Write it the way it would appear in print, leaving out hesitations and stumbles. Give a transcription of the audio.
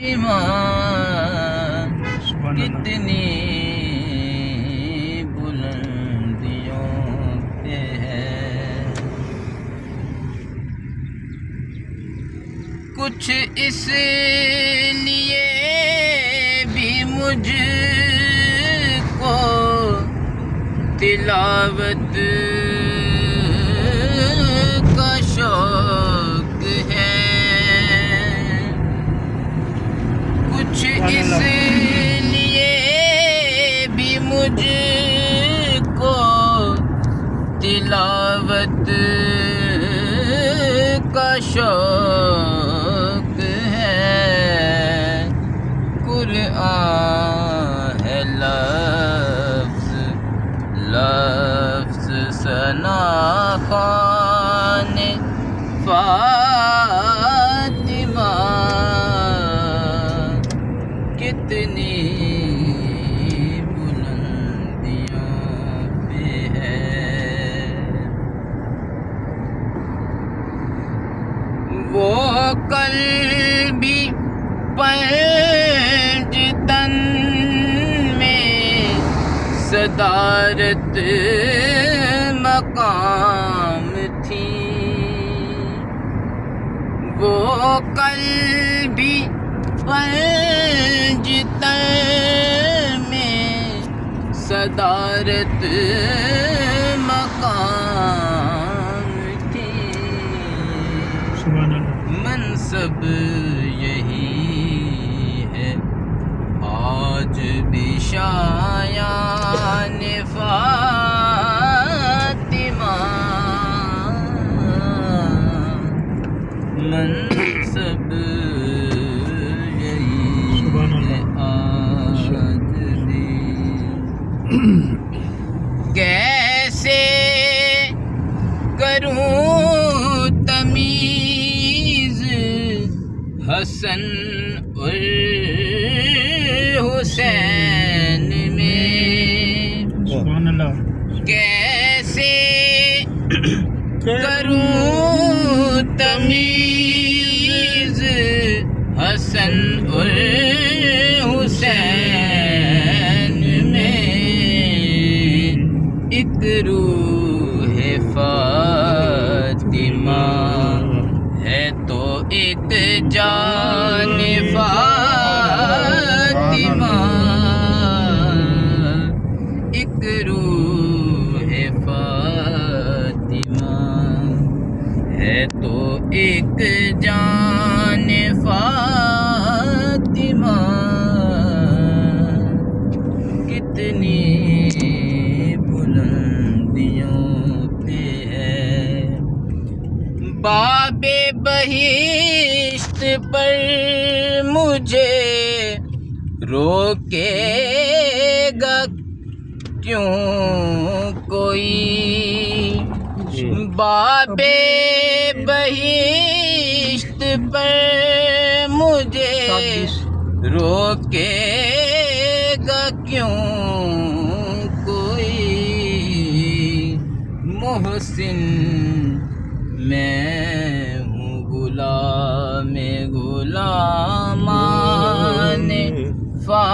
ایمان کتنی بلندیوں پہ ہے، کچھ اس لیے بھی مجھ کو تلاوت کا شوق ہے، کچھ اس لیے بھی مجھ کو تلاوت کا شوق ہے، قرآن ہے لفظ لفظ ثنا خوان فاطمہ کتنی بلندیوں پہ ہے، وہ کل بھی پنج تن میں صدارت مقام تھی، وہ کل بھی پنج تن میں صدارت مقام تھی، منصب یہی ہے آج بھی شایان فاطمہ، منصب یہی ہے آج بھی، کیسے کروں تمیز حسن اور حسین میں، کیسے کروں تمیز حسن اور حسین میں، ایک روح فاطمہ ہے تو ایک جان فاطمہ، ایک روح فاطمہ ہے تو ایک جان فاطمہ کتنی بلندیوں پہ ہے، باب بہشت پر مجھے روکے گا کیوں کوئی، باب بہشت پر مجھے روکے گا کیوں کوئی، محسن میں ہوں غلام غلامان فاطمہ